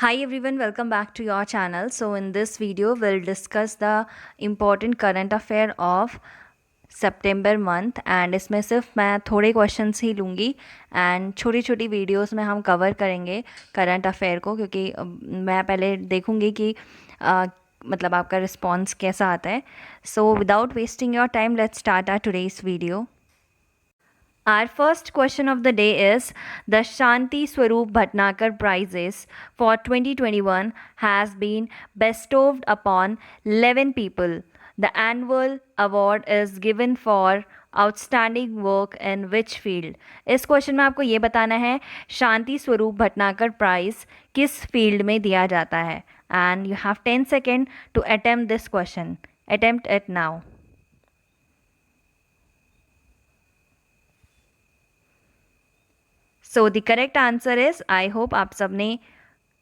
Hi everyone, welcome back to your channel. So in this video we'll discuss the important current affair of September month and इसमें सिर्फ मैं थोड़े questions ही लूँगी and छोटी छोटी videos में हम कवर करेंगे करंट अफेयर को, क्योंकि मैं पहले देखूँगी कि मतलब आपका रिस्पॉन्स कैसा आता है. So without wasting your time let's start our today's video. Our first question of the day is the Shanti Swaroop Bhatnagar Prizes for 2021 has been bestowed upon 11 people. The annual award is given for outstanding work in which field? इस question में आपको ये बताना है शांति Swarup Bhatnagar prize किस field में दिया जाता है. And you have 10 second to attempt this question. Attempt it now. So the correct answer is, I hope आप सब ने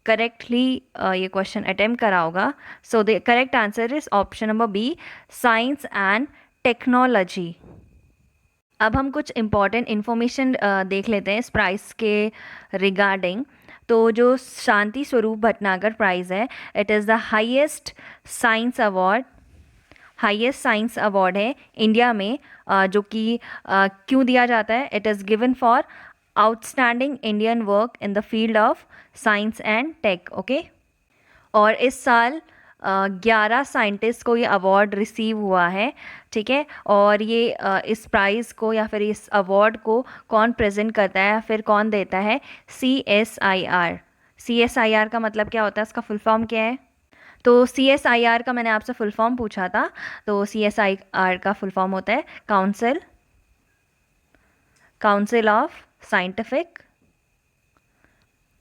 करेक्टली ये क्वेश्चन अटेम्प्ट करा होगा. So the correct answer is option number B, science and technology. अब हम कुछ important information देख लेते हैं इस प्राइज़ के रिगार्डिंग. तो जो शांति स्वरूप भटनागर प्राइज़ है, it is the highest science award है इंडिया में, जो कि क्यों दिया जाता है? It is given for outstanding Indian work in the field of science and tech. Okay. और इस साल 11 साइंटिस्ट को ये अवार्ड रिसीव हुआ है. ठीक है. और ये इस प्राइज़ को या फिर इस अवार्ड को कौन प्रेजेंट करता है या फिर कौन देता है? CSIR. CSIR का मतलब क्या होता है? इसका फुल फॉर्म क्या है? तो CSIR का मैंने आपसे फुल फॉर्म पूछा था. तो CSIR का फुल फॉर्म होता है council of scientific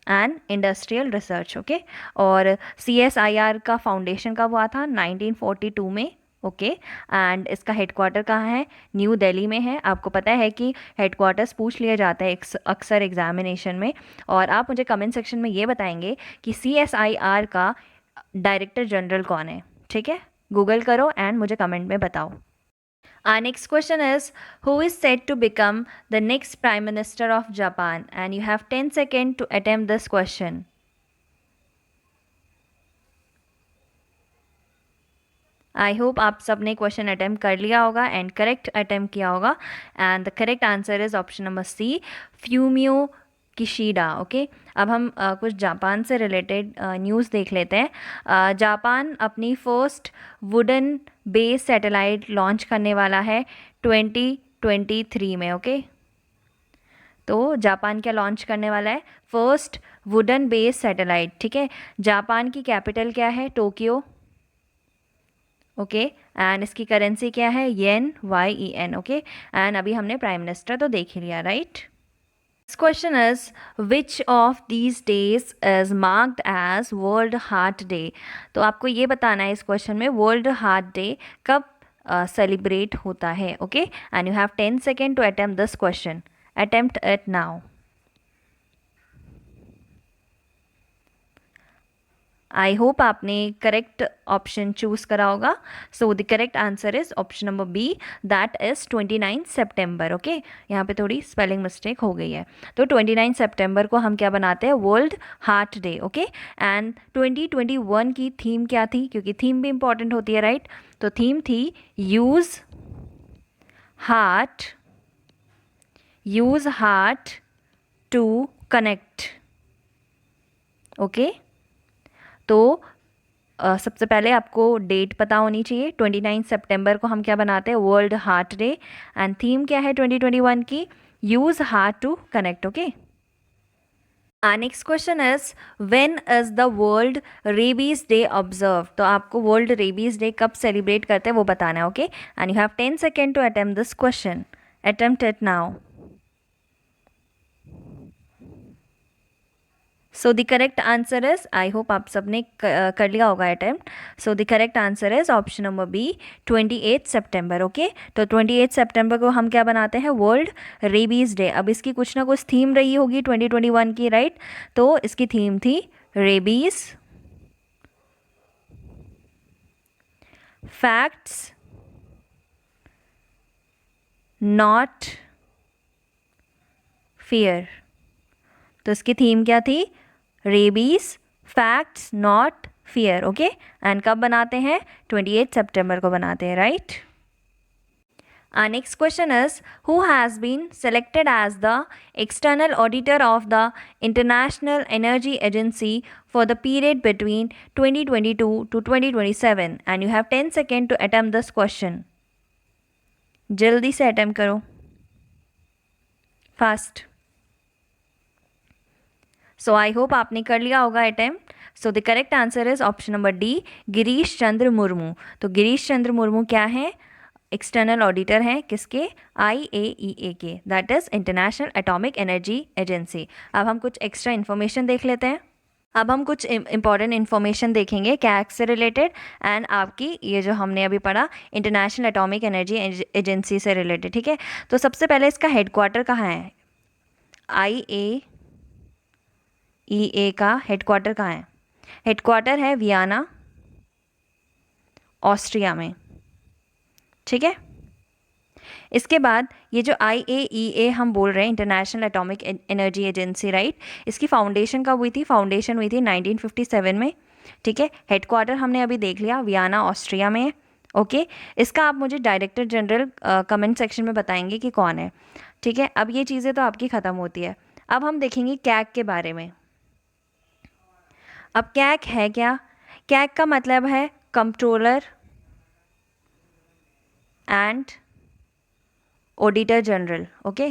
and industrial research. Okay. और CSIR का फाउंडेशन कब हुआ था? 1942 में. ओके. एंड इसका हेडक्वार्टर कहाँ है? न्यू दिल्ली में है. आपको पता है कि हेडक्वार्टर्स पूछ लिया जाता है अक्सर एग्जामिनेशन में. और आप मुझे कमेंट सेक्शन में ये बताएंगे कि CSIR का डायरेक्टर जनरल कौन है. ठीक है. गूगल करो एंड मुझे कमेंट में बताओ. Our next question is, who is said to become the next Prime Minister of Japan? And you have 10 seconds to attempt this question. I hope आप सब ने क्वेश्चन अटैम्प्ट कर लिया होगा एंड करेक्ट अटैम्प्ट किया होगा. And the correct answer is option number C, Fumio Kishida. Okay. अब हम कुछ जापान से रिलेटेड न्यूज़ देख लेते हैं. जापान अपनी first wooden base satellite launch करने वाला है 2023 में. ओके. तो जापान क्या लॉन्च करने वाला है? First wooden base satellite. ठीक है. जापान की कैपिटल क्या है? टोक्यो. ओके. एंड इसकी करेंसी क्या है? YEN. ओके. एंड अभी हमने प्राइम मिनिस्टर तो देख ही लिया, right? This question is, which of these days is marked as World Heart Day? तो आपको ये बताना है इस क्वेश्चन में वर्ल्ड हार्ट डे कब सेलिब्रेट होता है. Okay. And you have 10 second to attempt this question. Attempt it now. I hope आपने करेक्ट ऑप्शन चूज़ करा होगा. So the correct answer is option number B, that is 29 सितंबर. Okay. यहाँ पे थोड़ी स्पेलिंग मिस्टेक हो गई है. तो 29 सितंबर को हम क्या बनाते हैं? World heart day. Okay. And 2021 की थीम क्या थी? क्योंकि थीम भी इंपॉर्टेंट होती है, राइट? तो थीम थी use heart to connect. Okay. तो सबसे पहले आपको डेट पता होनी चाहिए. 29 सितंबर को हम क्या बनाते हैं? World heart day. And theme क्या है 2021 की? Use heart to connect. Okay. Next question is, when is the world rabies day observe? तो आपको वर्ल्ड रेबीज डे कब सेलिब्रेट करते हैं वो बताना है. Okay. And you have 10 second to attempt this question. Attempt it now. So the correct answer is, I hope आप सबने कर लिया होगा attempt. So the correct answer is option number B, 28 सितंबर. ओके. तो 28 सितंबर को हम क्या बनाते हैं? World rabies day. अब इसकी कुछ ना कुछ थीम रही होगी 2021 की, राइट? तो इसकी थीम थी रेबीज फैक्ट्स नॉट फियर. तो इसकी थीम क्या थी? Rabies facts not fear, okay. And कब बनाते हैं? 28 सितंबर को बनाते हैं, right. Our next question is, who has been selected as the external auditor of the International Energy Agency for the period between 2022 to 2027? And you have 10 seconds to attempt this question. जल्दी से attempt करो, fast. So I hope आपने कर लिया होगा attempt. So the correct answer is option number D, Girish Chandra Murmu. तो गिरीश चंद्र मुर्मू क्या है? एक्सटर्नल ऑडिटर हैं किसके? IAEA के, that is international atomic energy agency. अब हम कुछ एक्स्ट्रा इन्फॉर्मेशन देख लेते हैं। अब हम कुछ इंपॉर्टेंट इन्फॉर्मेशन देखेंगे कैग से रिलेटेड एंड आपकी ये जो हमने अभी पढ़ा इंटरनेशनल एटॉमिक एनर्जी एजेंसी से रिलेटेड, ठीक है। तो सबसे पहले इसका हेडक्वार्टर कहाँ है? IAEA का हेडक्वार्टर कहाँ है? हेडक्वार्टर है वियना, ऑस्ट्रिया में, ठीक है। इसके बाद ये जो IAEA हम बोल रहे हैं, international atomic energy agency, right, इसकी फाउंडेशन कब हुई थी? फाउंडेशन हुई थी 1957 में, ठीक है। हेडक्वार्टर हमने अभी देख लिया वियना, ऑस्ट्रिया में, ओके। इसका आप मुझे डायरेक्टर जनरल कमेंट सेक्शन में बताएंगे कि कौन है, ठीक है। अब ये चीज़ें तो आपकी ख़त्म होती है। अब हम देखेंगे कैग के बारे में। अब कैग है क्या? कैग का मतलब है controller and auditor general, okay.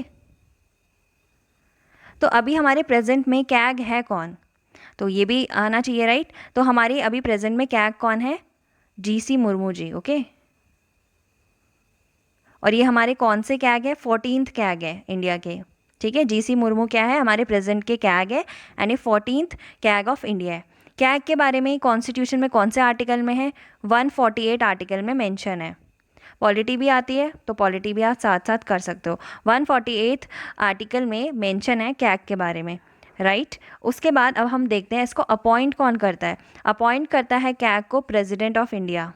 तो अभी हमारे प्रेजेंट में कैग है कौन? तो ये भी आना चाहिए, राइट। तो हमारी अभी प्रेजेंट में कैग कौन है? GC Murmu ji, okay. और ये हमारे कौन से कैग है? 14th कैग है इंडिया के, ठीक है। GC मुर्मू क्या है? हमारे प्रेजेंट के कैग है एंड ये 14th कैग ऑफ इंडिया है। कैग के बारे में कॉन्स्टिट्यूशन में कौन से आर्टिकल में है? 148 आर्टिकल में मेंशन है। पॉलिटी भी आती है तो पॉलिटी भी आप साथ साथ कर सकते हो। 148 आर्टिकल में मेंशन है कैग के बारे में, राइट। उसके बाद अब हम देखते हैं इसको अपॉइंट कौन करता है। अपॉइंट करता है कैग को प्रेसिडेंट ऑफ इंडिया,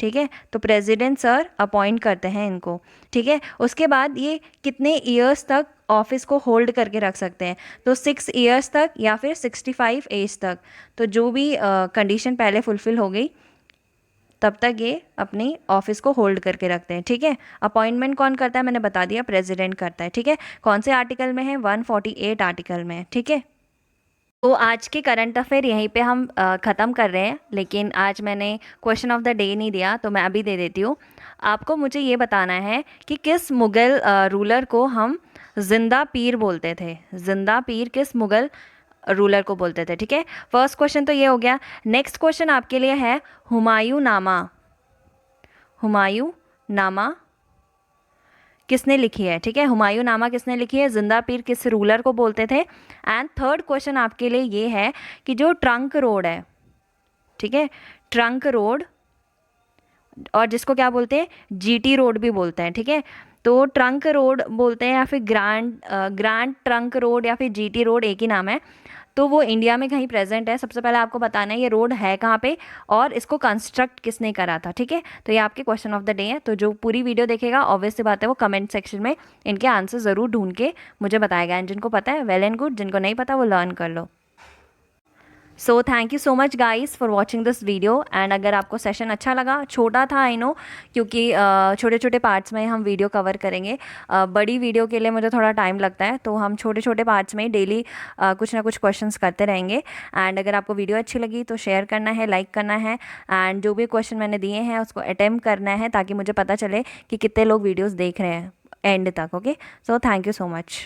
ठीक है। तो प्रेसिडेंट सर अपॉइंट करते हैं इनको, ठीक है। उसके बाद ये कितने ईयर्स तक ऑफिस को होल्ड करके रख सकते हैं? तो 6 ईयर्स तक या फिर 65 एज तक। तो जो भी कंडीशन पहले फुलफ़िल हो गई तब तक ये अपनी ऑफिस को होल्ड करके रखते हैं, ठीक है। अपॉइंटमेंट कौन करता है? मैंने बता दिया, प्रेसिडेंट करता है, ठीक है। कौन से आर्टिकल में है? 148 आर्टिकल में, ठीक है। तो आज के करंट अफेयर यहीं पे हम ख़त्म कर रहे हैं, लेकिन आज मैंने क्वेश्चन ऑफ द डे नहीं दिया तो मैं अभी दे देती हूँ। आपको मुझे ये बताना है कि किस मुग़ल रूलर को हम जिंदा पीर बोलते थे। जिंदा पीर किस मुग़ल रूलर को बोलते थे, ठीक है। फर्स्ट क्वेश्चन तो ये हो गया। नेक्स्ट क्वेश्चन आपके लिए है हुमायूं नामा। हुमायूं नामा किसने लिखी है, ठीक है। हुमायूं नामा किसने लिखी है? जिंदा पीर किस रूलर को बोलते थे। एंड थर्ड क्वेश्चन आपके लिए ये है कि जो ट्रंक रोड है, ठीक है, ट्रंक रोड, और जिसको क्या बोलते हैं? GT रोड भी बोलते हैं, ठीक है। तो ट्रंक रोड बोलते हैं या फिर ग्रैंड ट्रंक रोड या फिर GT रोड, एक ही नाम है। तो वो इंडिया में कहीं प्रेजेंट है। सबसे पहले आपको बताना है ये रोड है कहाँ पे और इसको कंस्ट्रक्ट किसने करा था, ठीक है। तो ये आपके क्वेश्चन ऑफ द डे है। तो जो पूरी वीडियो देखेगा ऑब्वियस सी बात है वो कमेंट सेक्शन में इनके आंसर ज़रूर ढूंढ के मुझे बताएगा। एंड जिनको पता है वेल एंड गुड, जिनको नहीं पता वो लर्न कर लो। So thank you so much guys for watching this video. And अगर आपको सेशन अच्छा लगा, छोटा था आई नो, क्योंकि छोटे छोटे पार्ट्स में हम वीडियो कवर करेंगे। बड़ी वीडियो के लिए मुझे थोड़ा टाइम लगता है, तो हम छोटे छोटे पार्ट्स में डेली कुछ ना कुछ क्वेश्चंस करते रहेंगे। एंड अगर आपको वीडियो अच्छी लगी तो शेयर करना है, लाइक करना है, एंड जो भी क्वेश्चन मैंने दिए हैं उसको अटेम्प्ट करना है ताकि मुझे पता चले कि कितने लोग वीडियोज़ देख रहे हैं एंड तक, okay. So thank you so much.